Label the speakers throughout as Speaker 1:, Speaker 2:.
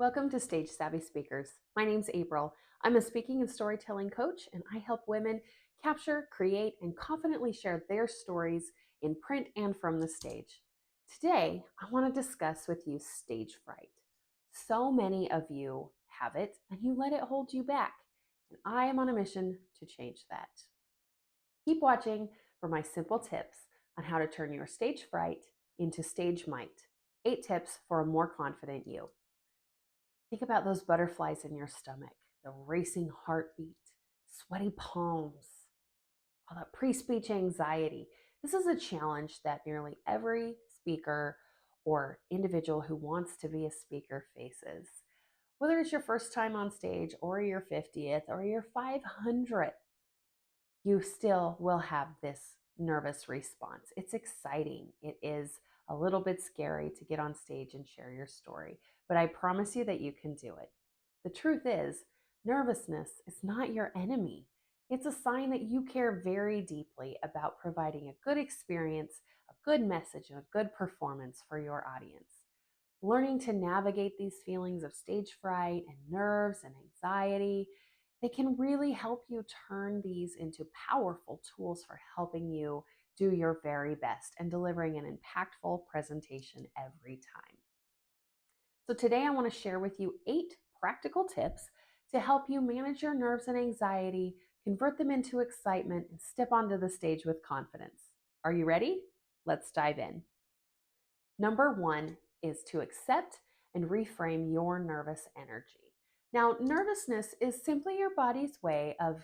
Speaker 1: Welcome to Stage Savvy Speakers. My name's April. I'm a speaking and storytelling coach, and I help women capture, create, and confidently share their stories in print and from the stage. Today, I want to discuss with you stage fright. So many of you have it, and you let it hold you back. And I am on a mission to change that. Keep watching for my simple tips on how to turn your stage fright into stage might. 8 tips for a more confident you. Think about those butterflies in your stomach, the racing heartbeat, sweaty palms, all that pre speech anxiety. This is a challenge that nearly every speaker or individual who wants to be a speaker faces. Whether it's your first time on stage or your 50th or your 500th, you still will have this nervous response. It's exciting. It is a little bit scary to get on stage and share your story, but I promise you that you can do it. The truth is, nervousness is not your enemy. It's a sign that you care very deeply about providing a good experience, a good message, and a good performance for your audience. Learning to navigate these feelings of stage fright and nerves and anxiety, they can really help you turn these into powerful tools for helping you do your very best and delivering an impactful presentation every time. So today I want to share with you 8 practical tips to help you manage your nerves and anxiety, convert them into excitement, and step onto the stage with confidence. Are you ready? Let's dive in. Number 1 is to accept and reframe your nervous energy. Now, nervousness is simply your body's way of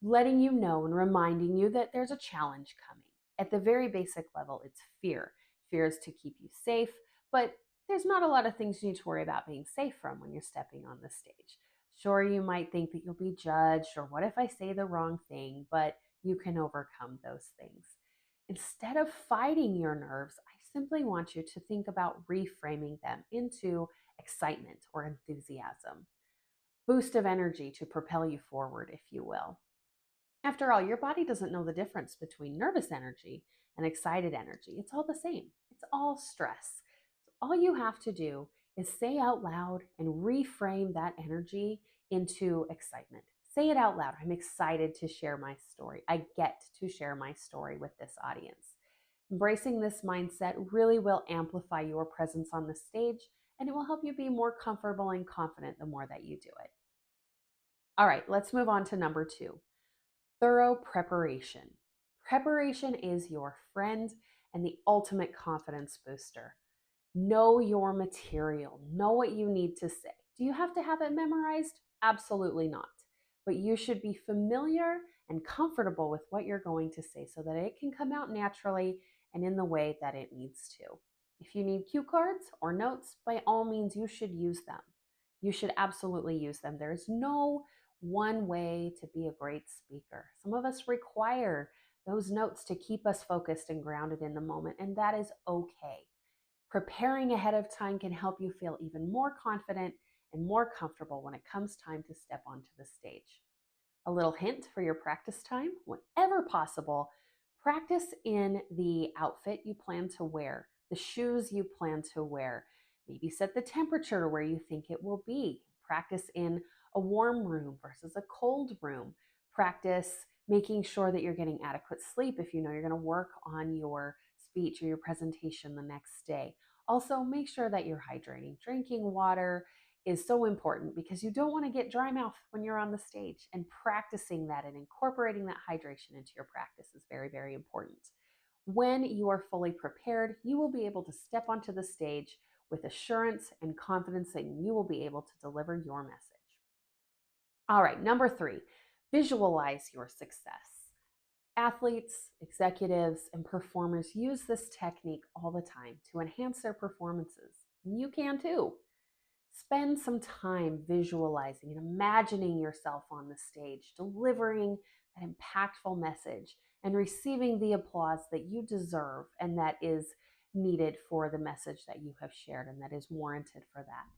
Speaker 1: letting you know and reminding you that there's a challenge coming. At the very basic level, it's fear. Fear is to keep you safe, but there's not a lot of things you need to worry about being safe from when you're stepping on the stage. Sure, you might think that you'll be judged, or what if I say the wrong thing, but you can overcome those things. Instead of fighting your nerves, I simply want you to think about reframing them into excitement or enthusiasm, boost of energy to propel you forward, if you will. After all, your body doesn't know the difference between nervous energy and excited energy. It's all the same. It's all stress. So all you have to do is say out loud and reframe that energy into excitement. Say it out loud. I'm excited to share my story. I get to share my story with this audience. Embracing this mindset really will amplify your presence on the stage, and it will help you be more comfortable and confident the more that you do it. All right, let's move on to number 2. Thorough preparation. Preparation is your friend and the ultimate confidence booster. Know your material, know what you need to say. Do you have to have it memorized? Absolutely not. But you should be familiar and comfortable with what you're going to say so that it can come out naturally and in the way that it needs to. If you need cue cards or notes, by all means, you should use them. You should absolutely use them. There's no one way to be a great speaker. Some of us require those notes to keep us focused and grounded in the moment, and that is okay. Preparing ahead of time can help you feel even more confident and more comfortable when it comes time to step onto the stage. A little hint for your practice time: whenever possible, practice in the outfit you plan to wear, the shoes you plan to wear. Maybe set the temperature to where you think it will be. Practice in a warm room versus a cold room. Practice making sure that you're getting adequate sleep if you know you're going to work on your speech or your presentation the next day. Also, make sure that you're hydrating. Drinking water is so important because you don't want to get dry mouth when you're on the stage, and practicing that and incorporating that hydration into your practice is very, very important. When you are fully prepared, you will be able to step onto the stage with assurance and confidence that you will be able to deliver your message. All right, number 3, visualize your success. Athletes, executives, and performers use this technique all the time to enhance their performances. You can too. Spend some time visualizing and imagining yourself on the stage, delivering that impactful message and receiving the applause that you deserve and that is needed for the message that you have shared and that is warranted for that.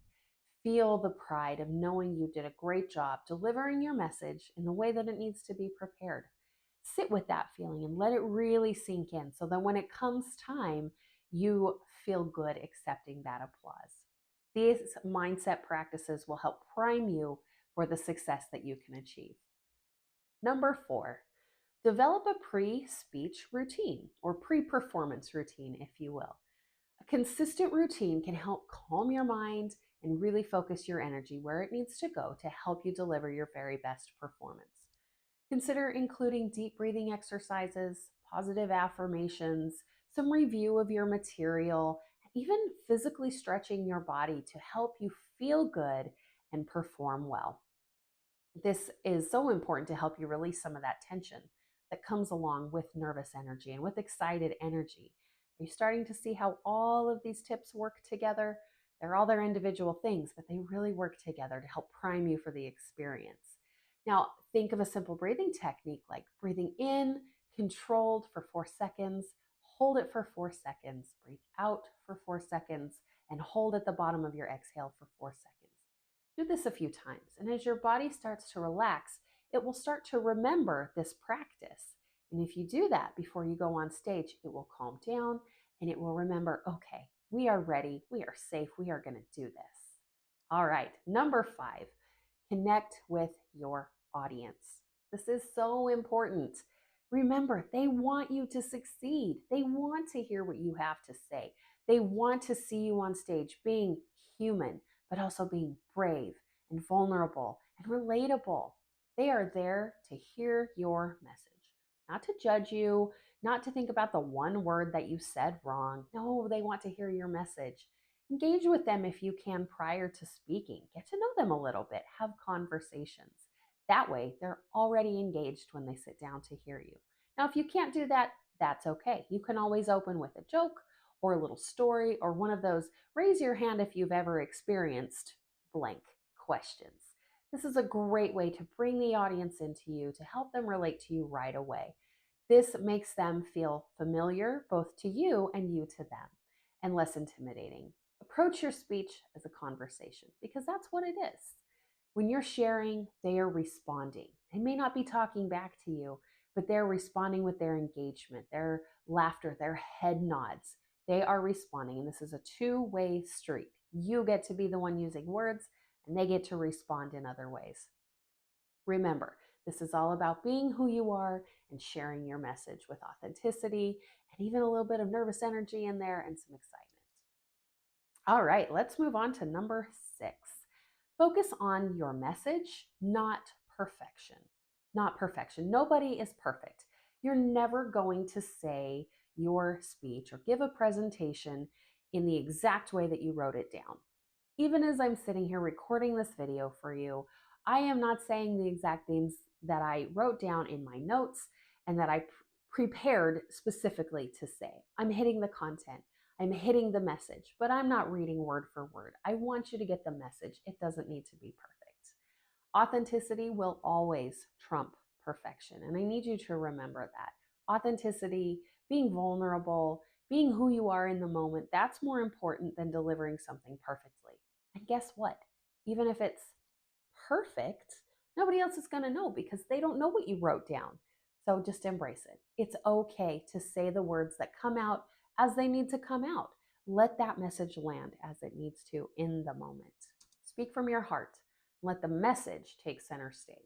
Speaker 1: Feel the pride of knowing you did a great job delivering your message in the way that it needs to be prepared. Sit with that feeling and let it really sink in so that when it comes time, you feel good accepting that applause. These mindset practices will help prime you for the success that you can achieve. Number 4, develop a pre-speech routine or pre-performance routine, if you will. A consistent routine can help calm your mind and really focus your energy where it needs to go to help you deliver your very best performance. Consider including deep breathing exercises, positive affirmations, some review of your material, and even physically stretching your body to help you feel good and perform well. This is so important to help you release some of that tension that comes along with nervous energy and with excited energy. Are you starting to see how all of these tips work together? They're all their individual things, but they really work together to help prime you for the experience. Now, think of a simple breathing technique like breathing in, controlled for 4 seconds, hold it for 4 seconds, breathe out for 4 seconds, and hold at the bottom of your exhale for 4 seconds. Do this a few times, and as your body starts to relax, it will start to remember this practice. And if you do that before you go on stage, it will calm down and it will remember, okay, we are ready, we are safe, we are going to do this. All right, number 5, connect with your audience. This is so important. Remember, they want you to succeed. They want to hear what you have to say. They want to see you on stage being human, but also being brave and vulnerable and relatable. They are there to hear your message, not to judge you, not to think about the one word that you said wrong. No, they want to hear your message. Engage with them if you can prior to speaking. Get to know them a little bit. Have conversations. That way, they're already engaged when they sit down to hear you. Now, if you can't do that, that's okay. You can always open with a joke or a little story or one of those raise your hand if you've ever experienced blank questions. This is a great way to bring the audience into you to help them relate to you right away. This makes them feel familiar both to you and you to them and less intimidating. Approach your speech as a conversation because that's what it is. When you're sharing, they are responding. They may not be talking back to you, but they're responding with their engagement, their laughter, their head nods. They are responding, and this is a two-way street. You get to be the one using words, and they get to respond in other ways. Remember, this is all about being who you are and sharing your message with authenticity and even a little bit of nervous energy in there and some excitement. All right, let's move on to number 6. Focus on your message, not perfection. Not perfection. Nobody is perfect. You're never going to say your speech or give a presentation in the exact way that you wrote it down. Even as I'm sitting here recording this video for you, I am not saying the exact things that I wrote down in my notes and that I prepared specifically to say. I'm hitting the content. I'm hitting the message, but I'm not reading word for word. I want you to get the message. It doesn't need to be perfect. Authenticity will always trump perfection, and I need you to remember that. Authenticity, being vulnerable, being who you are in the moment, that's more important than delivering something perfectly. And guess what? Even if it's perfect, nobody else is going to know because they don't know what you wrote down. So just embrace it. It's okay to say the words that come out as they need to come out. Let that message land as it needs to in the moment. Speak from your heart. Let the message take center stage.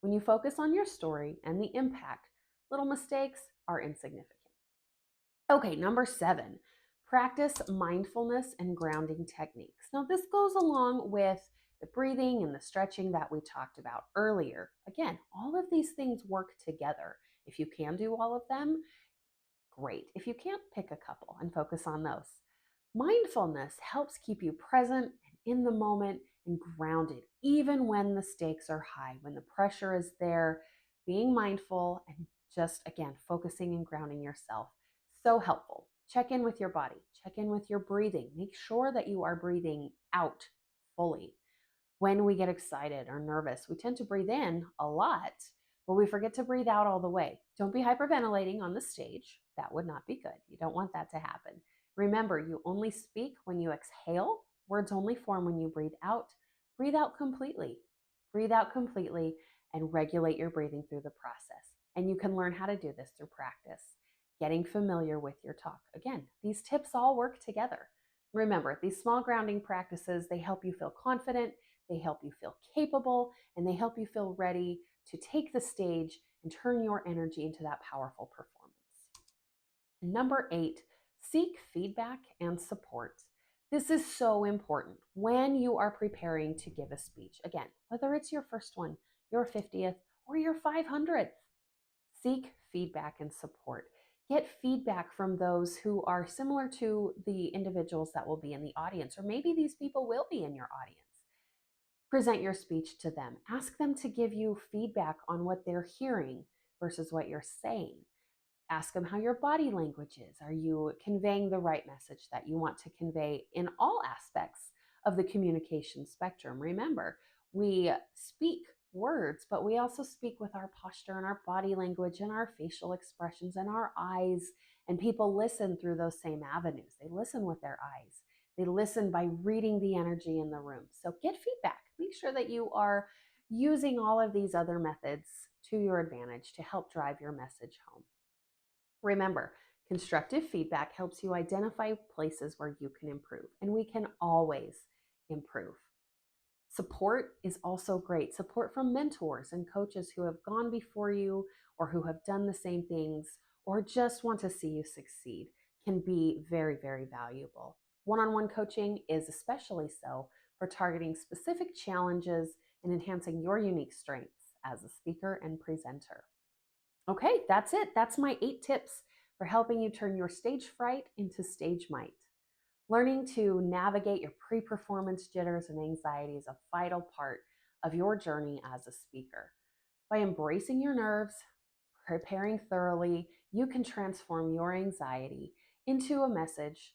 Speaker 1: When you focus on your story and the impact, little mistakes are insignificant. Okay, number 7, practice mindfulness and grounding techniques. Now, this goes along with the breathing and the stretching that we talked about earlier. Again, all of these things work together. If you can do all of them, great. If you can't, pick a couple and focus on those. Mindfulness helps keep you present and in the moment and grounded, even when the stakes are high, when the pressure is there. Being mindful and just, again, focusing and grounding yourself. So helpful. Check in with your body, check in with your breathing. Make sure that you are breathing out fully. When we get excited or nervous, we tend to breathe in a lot, but we forget to breathe out all the way. Don't be hyperventilating on the stage. That would not be good. You don't want that to happen. Remember, you only speak when you exhale. Words only form when you breathe out. Breathe out completely. Breathe out completely and regulate your breathing through the process. And you can learn how to do this through practice, getting familiar with your talk. Again, these tips all work together. Remember, these small grounding practices, they help you feel confident, they help you feel capable, and they help you feel ready to take the stage and turn your energy into that powerful performance. Number 8, seek feedback and support. This is so important when you are preparing to give a speech. Again, whether it's your first one, your 50th, or your 500th, seek feedback and support. Get feedback from those who are similar to the individuals that will be in the audience, or maybe these people will be in your audience. Present your speech to them. Ask them to give you feedback on what they're hearing versus what you're saying. Ask them how your body language is. Are you conveying the right message that you want to convey in all aspects of the communication spectrum? Remember, we speak words, but we also speak with our posture and our body language and our facial expressions and our eyes. And people listen through those same avenues. They listen with their eyes. They listen by reading the energy in the room. So get feedback. Make sure that you are using all of these other methods to your advantage to help drive your message home. Remember, constructive feedback helps you identify places where you can improve, and we can always improve. Support is also great. Support from mentors and coaches who have gone before you or who have done the same things or just want to see you succeed can be very, very valuable. One-on-one coaching is especially so for targeting specific challenges and enhancing your unique strengths as a speaker and presenter. Okay, that's it. That's my 8 tips for helping you turn your stage fright into stage might. Learning to navigate your pre-performance jitters and anxiety is a vital part of your journey as a speaker. By embracing your nerves, preparing thoroughly, you can transform your anxiety into a message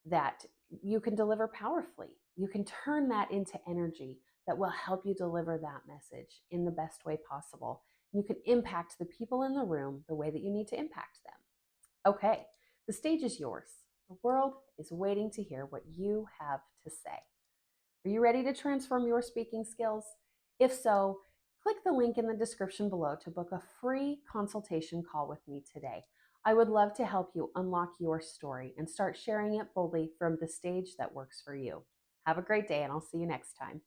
Speaker 1: that you can deliver powerfully. You can turn that into energy that will help you deliver that message in the best way possible. You can impact the people in the room the way that you need to impact them. Okay, the stage is yours. The world is waiting to hear what you have to say. Are you ready to transform your speaking skills? If so, click the link in the description below to book a free consultation call with me today. I would love to help you unlock your story and start sharing it boldly from the stage that works for you. Have a great day, and I'll see you next time.